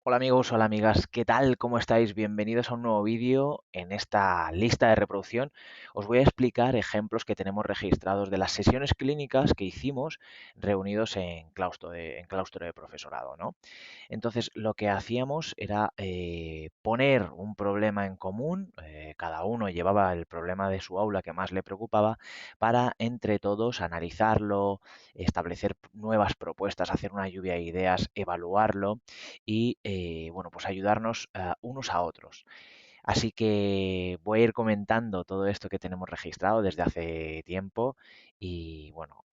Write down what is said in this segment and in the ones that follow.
Hola amigos, hola amigas, ¿qué tal? ¿Cómo estáis? Bienvenidos a un nuevo vídeo. En esta lista de reproducción os voy a explicar ejemplos que tenemos registrados de las sesiones clínicas que hicimos reunidos en claustro de profesorado, ¿no? Entonces, lo que hacíamos era poner un problema en común, cada uno llevaba el problema de su aula que más le preocupaba, para entre todos analizarlo, establecer nuevas propuestas, hacer una lluvia de ideas, evaluarlo y, bueno, pues ayudarnos unos a otros. Así que voy a ir comentando todo esto que tenemos registrado desde hace tiempo y, bueno,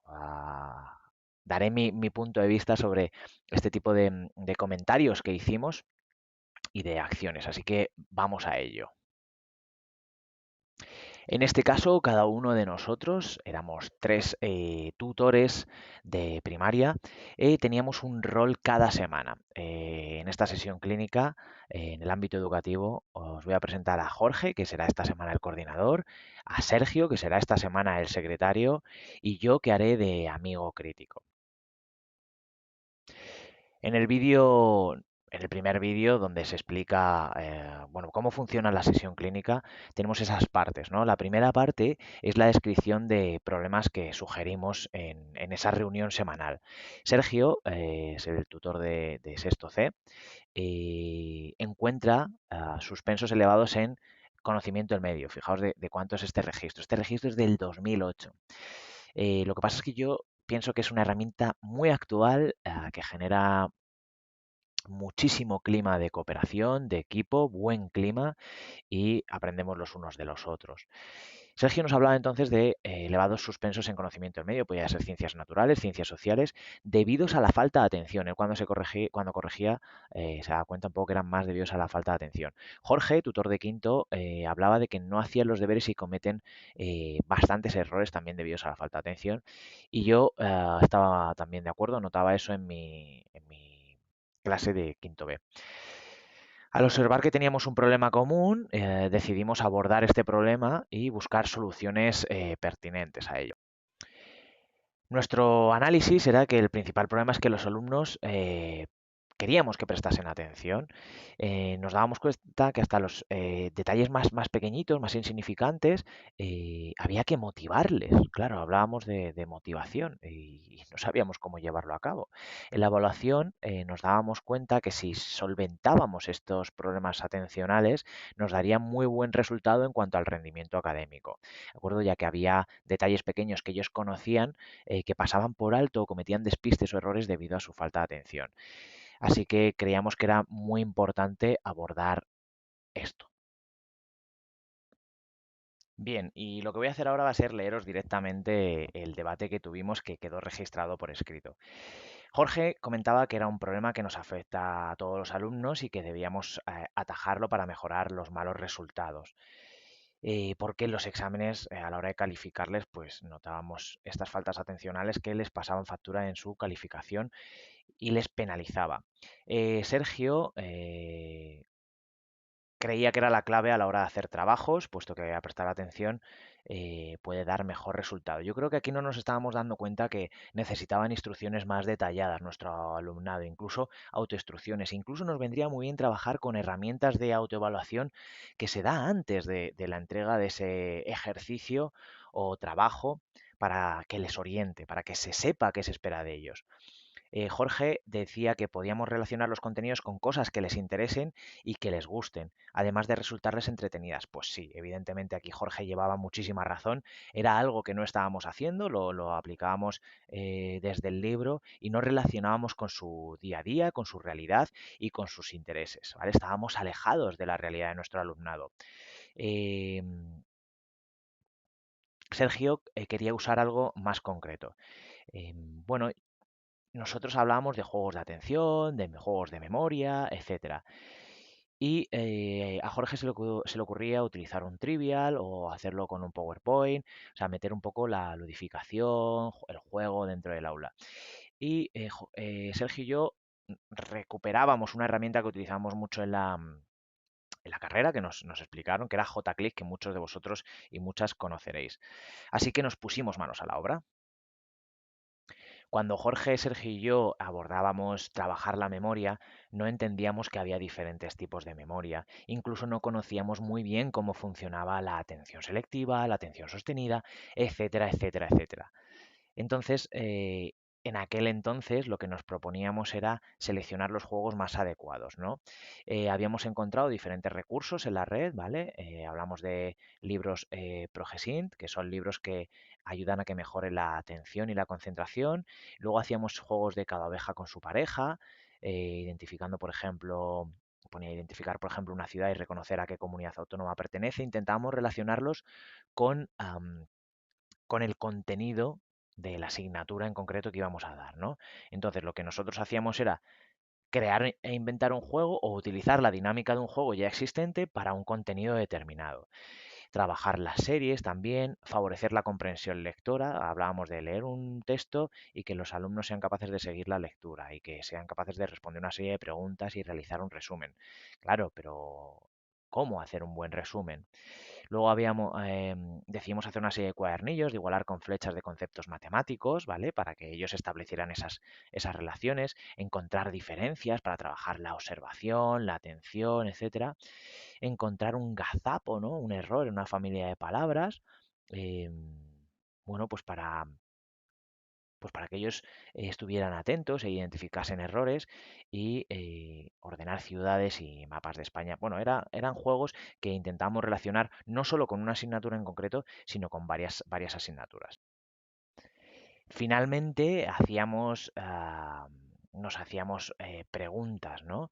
daré mi punto de vista sobre este tipo de comentarios que hicimos y de acciones. Así que vamos a ello. En este caso, cada uno de nosotros, éramos tres tutores de primaria, teníamos un rol cada semana. En esta sesión clínica, en el ámbito educativo, os voy a presentar a Jorge, que será esta semana el coordinador, a Sergio, que será esta semana el secretario, y yo, que haré de amigo crítico. En el vídeo, en el primer vídeo donde se explica bueno, cómo funciona la sesión clínica, tenemos esas partes, ¿no? La primera parte es la descripción de problemas que sugerimos en esa reunión semanal. Sergio, es el tutor de sexto C, encuentra suspensos elevados en conocimiento del medio. Fijaos de cuánto es este registro. Este registro es del 2008. Lo que pasa es que yo pienso que es una herramienta muy actual que genera muchísimo clima de cooperación, de equipo, buen clima y aprendemos los unos de los otros. Sergio nos hablaba entonces de elevados suspensos en conocimiento del medio, podía ser ciencias naturales, ciencias sociales, debidos a la falta de atención. Él cuando corregía se daba cuenta un poco que eran más debidos a la falta de atención. Jorge, tutor de quinto, hablaba de que no hacían los deberes y cometen bastantes errores también debidos a la falta de atención. Y yo estaba también de acuerdo, notaba eso en mi clase de quinto B. Al observar que teníamos un problema común, decidimos abordar este problema y buscar soluciones pertinentes a ello. Nuestro análisis era que el principal problema es que los alumnos queríamos que prestasen atención. Nos dábamos cuenta que hasta los detalles más pequeñitos, más insignificantes, había que motivarles. Claro, hablábamos de motivación y no sabíamos cómo llevarlo a cabo. En la evaluación nos dábamos cuenta que si solventábamos estos problemas atencionales, nos daría muy buen resultado en cuanto al rendimiento académico. ¿De acuerdo? Ya que había detalles pequeños que ellos conocían que pasaban por alto o cometían despistes o errores debido a su falta de atención. Así que creíamos que era muy importante abordar esto. Bien, y lo que voy a hacer ahora va a ser leeros directamente el debate que tuvimos que quedó registrado por escrito. Jorge comentaba que era un problema que nos afecta a todos los alumnos y que debíamos atajarlo para mejorar los malos resultados. Porque en los exámenes, a la hora de calificarles, pues notábamos estas faltas atencionales que les pasaban factura en su calificación y les penalizaba. Sergio creía que era la clave a la hora de hacer trabajos, puesto que a prestar atención puede dar mejor resultado. Yo creo que aquí no nos estábamos dando cuenta que necesitaban instrucciones más detalladas nuestro alumnado, incluso autoinstrucciones. Incluso nos vendría muy bien trabajar con herramientas de autoevaluación que se da antes de la entrega de ese ejercicio o trabajo para que les oriente, para que se sepa qué se espera de ellos. Jorge decía que podíamos relacionar los contenidos con cosas que les interesen y que les gusten, además de resultarles entretenidas. Pues sí, evidentemente aquí Jorge llevaba muchísima razón, era algo que no estábamos haciendo, lo aplicábamos desde el libro y no relacionábamos con su día a día, con su realidad y con sus intereses, ¿vale? Estábamos alejados de la realidad de nuestro alumnado. Eh, Sergio quería usar algo más concreto. Bueno, nosotros hablábamos de juegos de atención, de juegos de memoria, etcétera. Y a Jorge se le ocurría utilizar un trivial o hacerlo con un PowerPoint, o sea, meter un poco la ludificación, el juego dentro del aula. Y Sergio y yo recuperábamos una herramienta que utilizamos mucho en la carrera, que nos explicaron, que era JClick, que muchos de vosotros y muchas conoceréis. Así que nos pusimos manos a la obra. Cuando Jorge, Sergio y yo abordábamos trabajar la memoria, no entendíamos que había diferentes tipos de memoria. Incluso no conocíamos muy bien cómo funcionaba la atención selectiva, la atención sostenida, etcétera, etcétera, etcétera. Entonces, en aquel entonces lo que nos proponíamos era seleccionar los juegos más adecuados, ¿no? Habíamos encontrado diferentes recursos en la red, ¿vale? Hablamos de libros Progesint, que son libros que ayudan a que mejore la atención y la concentración. Luego hacíamos juegos de cada oveja con su pareja, identificando, por ejemplo, ponía identificar, por ejemplo, una ciudad y reconocer a qué comunidad autónoma pertenece. Intentábamos relacionarlos con, con el contenido de la asignatura en concreto que íbamos a dar, ¿no? Entonces, lo que nosotros hacíamos era crear e inventar un juego o utilizar la dinámica de un juego ya existente para un contenido determinado. Trabajar las series también, favorecer la comprensión lectora. Hablábamos de leer un texto y que los alumnos sean capaces de seguir la lectura y que sean capaces de responder una serie de preguntas y realizar un resumen. Claro, pero ¿cómo hacer un buen resumen? Luego decidimos hacer una serie de cuadernillos, de igualar con flechas de conceptos matemáticos, ¿vale? Para que ellos establecieran esas relaciones, encontrar diferencias para trabajar la observación, la atención, etcétera. Encontrar un gazapo, ¿no? Un error en una familia de palabras. Bueno, pues para que ellos estuvieran atentos e identificasen errores y ordenar ciudades y mapas de España. Bueno, eran juegos que intentamos relacionar no solo con una asignatura en concreto, sino con varias asignaturas. Finalmente nos hacíamos preguntas, ¿no?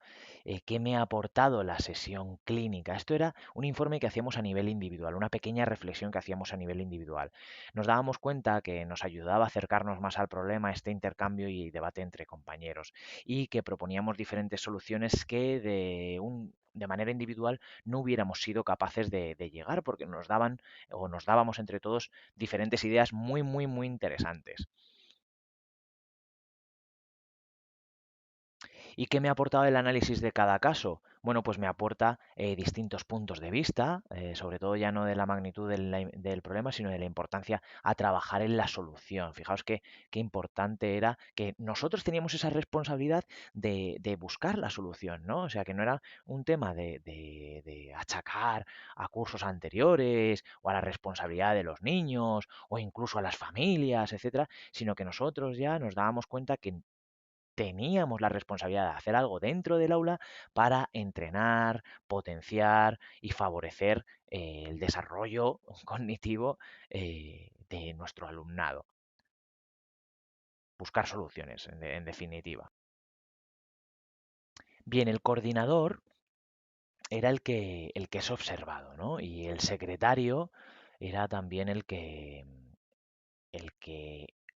¿Qué me ha aportado la sesión clínica? Esto era un informe que hacíamos a nivel individual, una pequeña reflexión que hacíamos a nivel individual. Nos dábamos cuenta que nos ayudaba a acercarnos más al problema este intercambio y debate entre compañeros y que proponíamos diferentes soluciones que de manera individual no hubiéramos sido capaces de llegar porque nos daban o nos dábamos entre todos diferentes ideas muy, muy, muy interesantes. ¿Y qué me ha aportado el análisis de cada caso? Bueno, pues me aporta distintos puntos de vista, sobre todo ya no de la magnitud del problema, sino de la importancia a trabajar en la solución. Fijaos qué importante era que nosotros teníamos esa responsabilidad de buscar la solución, ¿no? O sea, que no era un tema de achacar a cursos anteriores o a la responsabilidad de los niños o incluso a las familias, etcétera, sino que nosotros ya nos dábamos cuenta que teníamos la responsabilidad de hacer algo dentro del aula para entrenar, potenciar y favorecer el desarrollo cognitivo de nuestro alumnado. Buscar soluciones, en definitiva. Bien, el coordinador era el que es observado, ¿no? Y el secretario era también el que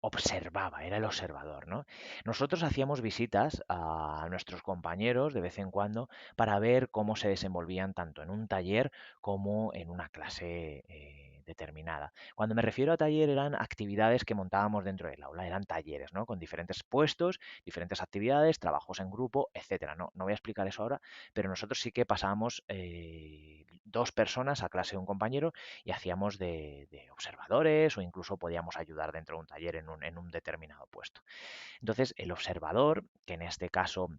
observaba, era el observador, ¿no? Nosotros hacíamos visitas a nuestros compañeros de vez en cuando para ver cómo se desenvolvían tanto en un taller como en una clase determinada. Cuando me refiero a taller eran actividades que montábamos dentro del aula, eran talleres, ¿no? Con diferentes puestos, diferentes actividades, trabajos en grupo, etcétera. No voy a explicar eso ahora, pero nosotros sí que pasábamos dos personas a clase de un compañero y hacíamos de observadores o incluso podíamos ayudar dentro de un taller en un determinado puesto. Entonces, el observador, que en este caso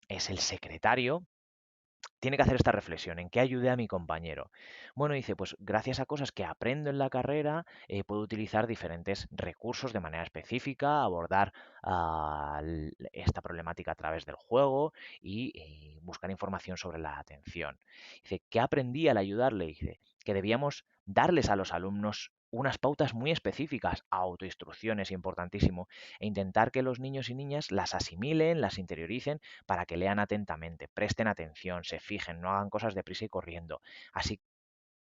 es el secretario, tiene que hacer esta reflexión, ¿en qué ayude a mi compañero? Bueno, dice, pues gracias a cosas que aprendo en la carrera, puedo utilizar diferentes recursos de manera específica, abordar esta problemática a través del juego y buscar información sobre la atención. Dice, ¿qué aprendí al ayudarle? Dice, que debíamos darles a los alumnos unas pautas muy específicas, autoinstrucciones, importantísimo, e intentar que los niños y niñas las asimilen, las interioricen para que lean atentamente, presten atención, se fijen, no hagan cosas deprisa y corriendo. Así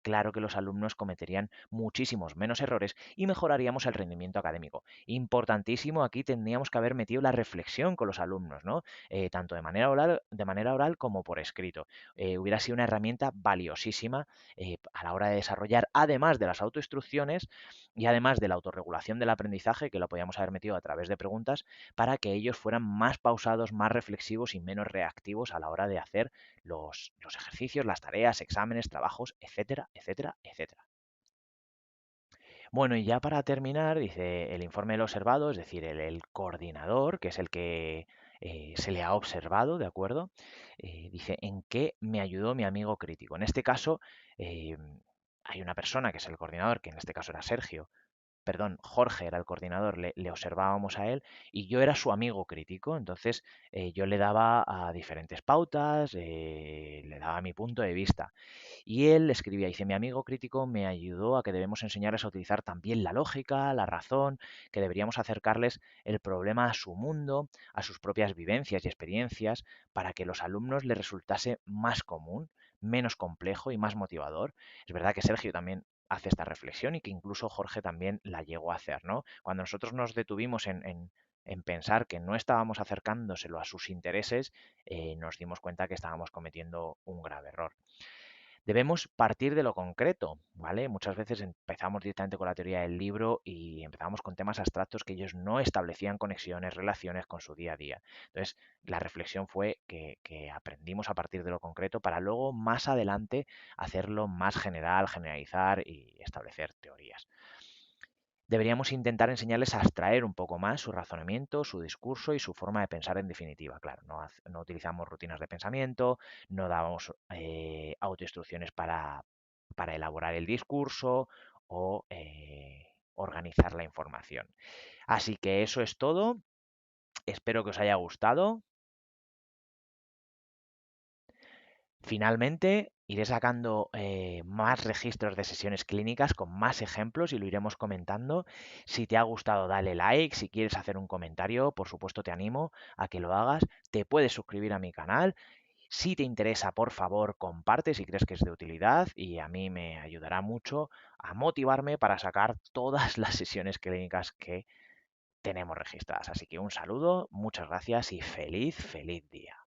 claro que los alumnos cometerían muchísimos menos errores y mejoraríamos el rendimiento académico. Importantísimo, aquí tendríamos que haber metido la reflexión con los alumnos, ¿no? Tanto de manera oral como por escrito. Hubiera sido una herramienta valiosísima a la hora de desarrollar, además de las autoinstrucciones y además de la autorregulación del aprendizaje, que lo podíamos haber metido a través de preguntas, para que ellos fueran más pausados, más reflexivos y menos reactivos a la hora de hacer los ejercicios, las tareas, exámenes, trabajos, etcétera, etcétera, etcétera. Bueno, y ya para terminar, dice el informe del observado, es decir, el coordinador, que es el que se le ha observado, ¿de acuerdo? Dice, ¿en qué me ayudó mi amigo crítico? En este caso, eh, hay una persona que es el coordinador, que en este caso era Sergio, perdón, Jorge era el coordinador, le observábamos a él y yo era su amigo crítico, entonces yo le daba a diferentes pautas, le daba mi punto de vista. Y él escribía, dice, mi amigo crítico me ayudó a que debemos enseñarles a utilizar también la lógica, la razón, que deberíamos acercarles el problema a su mundo, a sus propias vivencias y experiencias, para que los alumnos les resultase más común, menos complejo y más motivador. Es verdad que Sergio también hace esta reflexión y que incluso Jorge también la llegó a hacer, ¿no? Cuando nosotros nos detuvimos en pensar que no estábamos acercándoselo a sus intereses, nos dimos cuenta que estábamos cometiendo un grave error. Debemos partir de lo concreto, ¿vale? Muchas veces empezamos directamente con la teoría del libro y empezamos con temas abstractos que ellos no establecían conexiones, relaciones con su día a día. Entonces, la reflexión fue que aprendimos a partir de lo concreto para luego más adelante hacerlo más general, generalizar y establecer teorías. Deberíamos intentar enseñarles a abstraer un poco más su razonamiento, su discurso y su forma de pensar en definitiva. Claro, no utilizamos rutinas de pensamiento, no damos autoinstrucciones para elaborar el discurso o organizar la información. Así que eso es todo. Espero que os haya gustado. Finalmente, iré sacando más registros de sesiones clínicas con más ejemplos y lo iremos comentando. Si te ha gustado, dale like. Si quieres hacer un comentario, por supuesto te animo a que lo hagas. Te puedes suscribir a mi canal. Si te interesa, por favor, comparte si crees que es de utilidad y a mí me ayudará mucho a motivarme para sacar todas las sesiones clínicas que tenemos registradas. Así que un saludo, muchas gracias y feliz día.